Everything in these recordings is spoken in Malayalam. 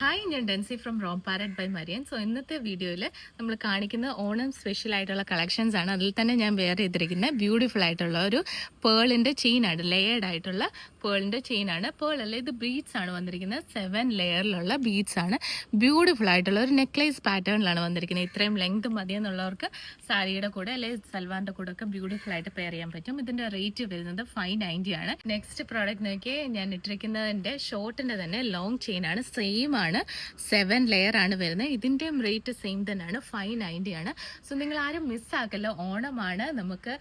ഹായ്, ഞാൻ Densy from Rome parrot by Marian. So ഇന്നത്തെ വീഡിയോയിൽ നമ്മൾ കാണിക്കുന്ന ഓണം സ്പെഷ്യൽ ആയിട്ടുള്ള കളക്ഷൻസ് ആണ്. അതിൽ തന്നെ ഞാൻ വെയർ ചെയ്തിരിക്കുന്ന ബ്യൂട്ടിഫുൾ ആയിട്ടുള്ള ഒരു പേളിൻ്റെ ചെയിനാണ്, ലെയേർഡ് ആയിട്ടുള്ള പേളിൻ്റെ ചെയിനാണ്. പേൾ അല്ല, ഇത് ബീഡ്സ് ആണ് വന്നിരിക്കുന്നത്. 7 ലെയറിലുള്ള ബീഡ്സ് ആണ്. ബ്യൂട്ടിഫുൾ ആയിട്ടുള്ള ഒരു നെക്ലേസ് പാറ്റേണിലാണ് വന്നിരിക്കുന്നത്. ഇത്രയും ലെങ്ത് മതിയെന്നുള്ളവർക്ക് സാരിയുടെ കൂടെ അല്ലെങ്കിൽ സൽവാറിൻ്റെ കൂടെ ഒക്കെ ബ്യൂട്ടിഫുൾ ആയിട്ട് പെയർ ചെയ്യാൻ പറ്റും. ഇതിൻ്റെ റേറ്റ് വരുന്നത് 590 ആണ്. നെക്സ്റ്റ് പ്രോഡക്റ്റ് നോക്കി ഞാൻ ഇട്ടിരിക്കുന്നതിൻ്റെ ഷോർട്ടിൻ്റെ തന്നെ ലോങ് ചെയിൻ ആണ്. സെയിം ആണ്, 7 ലെയർ ആണ് വരുന്നത്. ഇതിൻ്റെയും റേറ്റ് സെയിം തന്നെയാണ്, 590 ആണ്. സോ നിങ്ങൾ ആരും മിസ്സാക്കല്ലോ, ഓണമാണ്, നമുക്ക്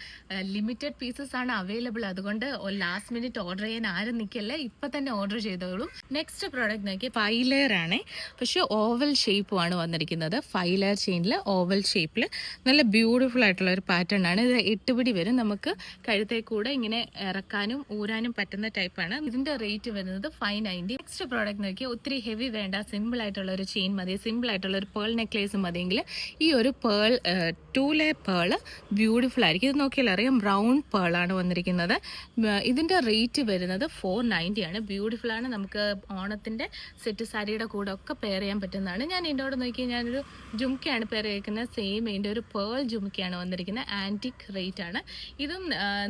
ലിമിറ്റഡ് പീസസ് ആണ് അവൈലബിൾ. അതുകൊണ്ട് ലാസ്റ്റ് മിനിറ്റ് ഓർഡർ ചെയ്യാൻ ആരും നിൽക്കല്ലേ, ഇപ്പം തന്നെ ഓർഡർ ചെയ്തോളൂ. നെക്സ്റ്റ് പ്രോഡക്റ്റ് നോക്കിയാൽ 5 ലെയർ ആണ്, പക്ഷേ ഓവൽ ഷേപ്പുമാണ് വന്നിരിക്കുന്നത്. 5 ലെയർ ചെയിനിൽ ഓവൽ ഷേപ്പിൽ നല്ല ബ്യൂട്ടിഫുൾ ആയിട്ടുള്ള ഒരു പാറ്റേൺ ആണ്. ഇത് 8 പിടി വരും. നമുക്ക് കഴുത്തേ കൂടെ ഇങ്ങനെ ഇറക്കാനും ഊരാനും പറ്റുന്ന ടൈപ്പാണ്. ഇതിൻ്റെ റേറ്റ് വരുന്നത് 590. നെക്സ്റ്റ് പ്രോഡക്റ്റ് നോക്കിയാൽ ഒത്തിരി ഹെവി വേണ്ട, സിമ്പിൾ ആയിട്ടുള്ള ഒരു ചെയിൻ മതി, സിമ്പിൾ ആയിട്ടുള്ള ഒരു പേൾ നെക്ലേസ് മതിയെങ്കിൽ ഈ ഒരു പേൾ 2 ലെയർ പേൾ ബ്യൂട്ടിഫുൾ ആയിരിക്കും. ഇത് നോക്കിയാൽ അറിയാം, ബ്രൗൺ പേൾ ആണ് വന്നിരിക്കുന്നത്. ഇതിൻ്റെ റേറ്റ് വരുന്നത് 490 ആണ്. ബ്യൂട്ടിഫുൾ ആണ്, നമുക്ക് ഓണത്തിൻ്റെ സെറ്റ് സാരിയുടെ കൂടെ ഒക്കെ പെയർ ചെയ്യാൻ പറ്റുന്നതാണ്. ഞാൻ ഇതിനോട് നോക്കിയാൽ ഞാനൊരു ജുംക്കയാണ് പെയർ ചെയ്തിരിക്കുന്നത്. സെയിം ഇതിൻ്റെ ഒരു പേൾ ജുംക്കയാണ് വന്നിരിക്കുന്നത്. ആൻറ്റിക് റേറ്റ് ആണ്. ഇതും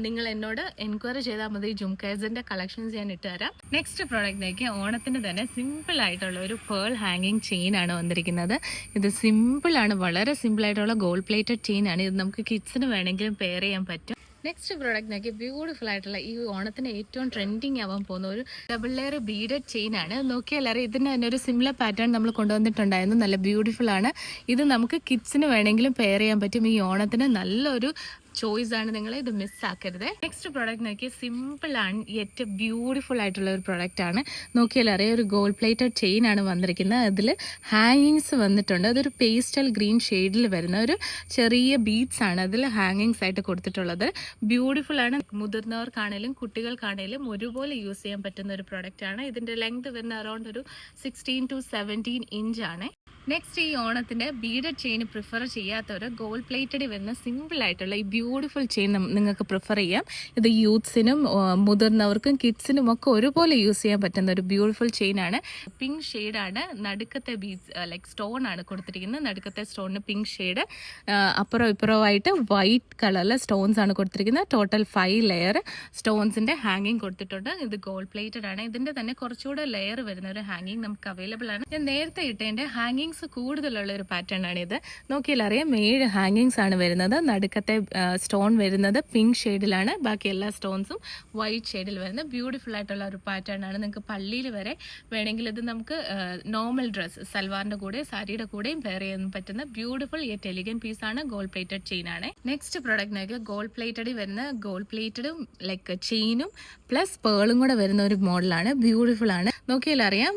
നിങ്ങൾ എന്നോട് എൻക്വയറി ചെയ്താൽ മതി, ജുംക്കേഴ്സിൻ്റെ കളക്ഷൻസ് ഞാൻ ഇട്ടുതരാം. നെക്സ്റ്റ് പ്രോഡക്റ്റ് നോക്കിയാൽ ഓണത്തിന് തന്നെ സിമ്പിൾ ആയിട്ടുള്ള ഒരു പേൾ ഹാങ്ങിങ് ചെയിൻ ആണ് വന്നിരിക്കുന്നത്. ഇത് സിമ്പിൾ ആണ്, വളരെ സിമ്പിൾ ആയിട്ടുള്ള ഗോൾഡ് പ്ലേറ്റഡ് ചെയിൻ ആണ്. ഇത് നമുക്ക് കിഡ്സിന് വേണമെങ്കിലും പെയർ ചെയ്യാൻ പറ്റും. നെക്സ്റ്റ് പ്രോഡക്റ്റ് നോക്കി ബ്യൂട്ടിഫുൾ ആയിട്ടുള്ള ഈ ഓണത്തിന് ഏറ്റവും ട്രെൻഡിങ് ആവാൻ പോകുന്ന ഒരു ഡബിൾ ലെയർ ബീഡഡ് ചെയിൻ ആണ്. നോക്കിയാൽ അറിയാം, ഇതിന് തന്നെ ഒരു സിമിലർ പാറ്റേൺ നമ്മൾ കൊണ്ടുവന്നിട്ടുണ്ടായിരുന്നു. നല്ല ബ്യൂട്ടിഫുൾ ആണ്. ഇത് നമുക്ക് കിഡ്സിന് വേണമെങ്കിലും പെയർ ചെയ്യാൻ പറ്റും. ഈ ഓണത്തിന് നല്ലൊരു ചോയ്സ് ആണ്, നിങ്ങൾ ഇത് മിസ്സാക്കരുത്. നെക്സ്റ്റ് പ്രോഡക്റ്റ് നോക്കിയാൽ സിമ്പിൾ ആണ്, യെറ്റ് ബ്യൂട്ടിഫുൾ ആയിട്ടുള്ള ഒരു പ്രോഡക്റ്റ് ആണ്. നോക്കിയാൽ അറിയാം, ഒരു ഗോൾഡ് പ്ലേറ്റഡ് ചെയിൻ ആണ് വന്നിരിക്കുന്നത്. അതിൽ ഹാങ്ങിങ്സ് വന്നിട്ടുണ്ട്. അതൊരു പേസ്റ്റൽ ഗ്രീൻ ഷെയ്ഡിൽ വരുന്ന ഒരു ചെറിയ ബീഡ്സ് ആണ് അതിൽ ഹാങ്ങിങ്സ് ആയിട്ട് കൊടുത്തിട്ടുള്ളത്. ബ്യൂട്ടിഫുൾ ആണ്. മുതിർന്നവർക്കാണേലും കുട്ടികൾക്കാണേലും ഒരുപോലെ യൂസ് ചെയ്യാൻ പറ്റുന്ന ഒരു പ്രോഡക്റ്റ് ആണ്. ഇതിൻ്റെ ലെങ്ത് വരുന്ന അറൗണ്ട് ഒരു 16 to 17 ഇഞ്ച് ആണ്. നെക്സ്റ്റ്, ഈ ഓണത്തിന് ബീഡഡ് ചെയിൻ പ്രിഫർ ചെയ്യാത്തവർ ഗോൾഡ് പ്ലേറ്റഡ് വരുന്ന സിമ്പിൾ ആയിട്ടുള്ള ഈ ബ്യൂട്ടിഫുൾ ചെയിൻ നിങ്ങൾക്ക് പ്രിഫർ ചെയ്യാം. ഇത് യൂത്ത്സിനും മുതിർന്നവർക്കും കിഡ്സിനും ഒക്കെ ഒരുപോലെ യൂസ് ചെയ്യാൻ പറ്റുന്ന ഒരു ബ്യൂട്ടിഫുൾ ചെയിൻ ആണ്. പിങ്ക് ഷെയ്ഡാണ് നടുക്കത്തെ ബീഡ്സ്, ലൈക്ക് സ്റ്റോൺ ആണ് കൊടുത്തിരിക്കുന്നത്. നടുക്കത്തെ സ്റ്റോണിന് പിങ്ക് ഷെയ്ഡ്, അപ്പുറം ഇപ്പുറമായിട്ട് വൈറ്റ് കളറിലെ സ്റ്റോൺസ് ആണ് കൊടുത്തിരിക്കുന്നത്. ടോട്ടൽ 5 ലെയർ സ്റ്റോൺസിൻ്റെ ഹാങ്ങിങ് കൊടുത്തിട്ടുണ്ട്. ഇത് ഗോൾഡ് പ്ലേറ്റഡ് ആണ്. ഇതിൻ്റെ തന്നെ കുറച്ചുകൂടെ ലെയർ വരുന്ന ഒരു ഹാങ്ങിങ് നമുക്ക് അവൈലബിൾ ആണ്. ഞാൻ നേരത്തെ ഇട്ടതിൻ്റെ ഹാങ്ങിങ് കൂടുതലുള്ള ഒരു പാറ്റേൺ ആണ് ഇത്. നോക്കിയാൽ അറിയാം, 7 ഹാങ്ങിങ്സ് ആണ് വരുന്നത്. നടുക്കത്തെ സ്റ്റോൺ വരുന്നത് പിങ്ക് ഷെയ്ഡിലാണ്, ബാക്കി എല്ലാ സ്റ്റോൺസും വൈറ്റ് ഷെയ്ഡിൽ വരുന്ന ബ്യൂട്ടിഫുൾ ആയിട്ടുള്ള ഒരു പാറ്റേൺ ആണ്. നിങ്ങൾക്ക് പള്ളിയിൽ വരെ വേണമെങ്കിൽ ഇത് നമുക്ക് നോർമൽ ഡ്രസ്സ് സൽവാറിന്റെ കൂടെ സാരിയുടെ കൂടെയും പെയർ ചെയ്യാൻ പറ്റുന്ന ബ്യൂട്ടിഫുൾ യെറ്റ് എലിഗന്റ് പീസ് ആണ്. ഗോൾഡ് പ്ലേറ്റഡ് ചെയിൻ ആണ്. നെക്സ്റ്റ് പ്രോഡക്റ്റ് നോക്കിയാൽ ഗോൾഡ് പ്ലേറ്റഡിൽ വരുന്ന ഗോൾഡ് പ്ലേറ്റഡും ലൈക്ക് ചെയിനും പ്ലസ് പേളും കൂടെ വരുന്ന ഒരു മോഡലാണ്. ബ്യൂട്ടിഫുൾ ആണ്. നോക്കിയാൽ അറിയാം,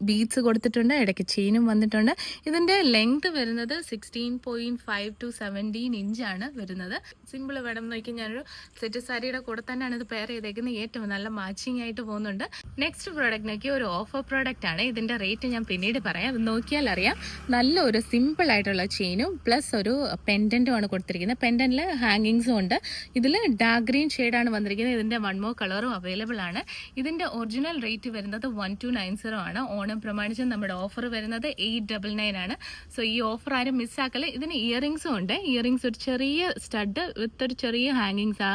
ബീഡ്സ് കൊടുത്തിട്ടുണ്ട്, ഇടയ്ക്ക് ചെയിനും വന്നിട്ടുണ്ട്. ഇതിന്റെ ലെങ്ത് വരുന്നത് 16.5 to 17 ഇഞ്ചാണ് വരുന്നത്. സിമ്പിൾ വേണം നോക്കി, ഞാനൊരു സെറ്റ് സാരിയുടെ കൂടെ തന്നെയാണ് ഇത് പെയർ ചെയ്തേക്കുന്നത്. ഏറ്റവും നല്ല മാച്ചിങ് ആയിട്ട് പോകുന്നുണ്ട്. നെക്സ്റ്റ് പ്രോഡക്റ്റ് നോക്കി ഒരു ഓഫർ പ്രോഡക്റ്റ് ആണ്. ഇതിന്റെ റേറ്റ് ഞാൻ പിന്നീട് പറയാം. അത് നോക്കിയാൽ അറിയാം, നല്ലൊരു സിമ്പിൾ ആയിട്ടുള്ള ചെയിനും പ്ലസ് ഒരു പെൻഡന്റും ആണ് കൊടുത്തിരിക്കുന്നത്. പെൻഡന്റിൽ ഹാങ്ങിങ്സും ഉണ്ട്. ഇതിൽ ഡാർക്ക് ഗ്രീൻ ഷെയ്ഡാണ് വന്നിരിക്കുന്നത്. ഇതിന്റെ 1 more കളറും അവൈലബിൾ ആണ്. ഇതിന്റെ ഒറിജിനൽ റേറ്റ് വരുന്നത് 1290 ആണ്. ഓണം പ്രമാണിച്ച് നമ്മുടെ ഓഫർ വരുന്നത് 899 ആണ്. സോ ഈ ഓഫർ ആരും മിസ്സാക്കല്. ഇതിന് ഇയറിംഗ്സും ഉണ്ട്. ഇയറിംഗ്സ് ഒരു ചെറിയ സ്റ്റഡ് വിത്ത് ഒരു ചെറിയ ഹാങ്ങിങ്സ്,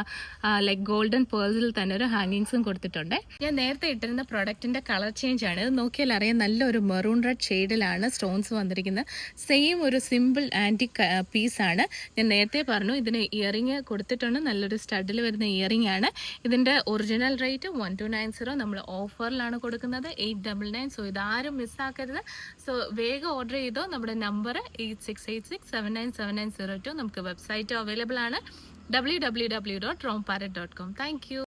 ലൈക്ക് ഗോൾഡൻ പേഴ്സിൽ തന്നെ ഒരു ഹാങ്ങിങ്സും കൊടുത്തിട്ടുണ്ട്. ഞാൻ നേരത്തെ ഇട്ടിരുന്ന പ്രൊഡക്റ്റിന്റെ കളർ ചേഞ്ച് ആണ്. ഇത് നോക്കിയാൽ അറിയാം, നല്ലൊരു മെറൂൺ റെഡ് ഷെയ്ഡിലാണ് സ്റ്റോൺസ് വന്നിരിക്കുന്നത്. സെയിം ഒരു സിമ്പിൾ ആന്റിക് പീസ് ആണ്. ഞാൻ നേരത്തെ പറഞ്ഞു, ഇതിന് ഇയറിംഗ് കൊടുത്തിട്ടുണ്ട്. നല്ലൊരു സ്റ്റഡിൽ വരുന്ന ഇയറിംഗ് ആണ്. ഇതിന്റെ ഒറിജിനൽ റേറ്റ് 1290. നമ്മൾ ഓഫറിലാണ് കൊടുക്കുന്നത് 899. സോ ഇതാരും മിസ്സാക്കരുത്. സോ വേഗം ഓർഡർ ചെയ്തോ. നമ്മുടെ നമ്പർ 8686797902. നമുക്ക് വെബ്സൈറ്റ് അവൈലബിൾ ആണ്, www.romparat.com. Thank you.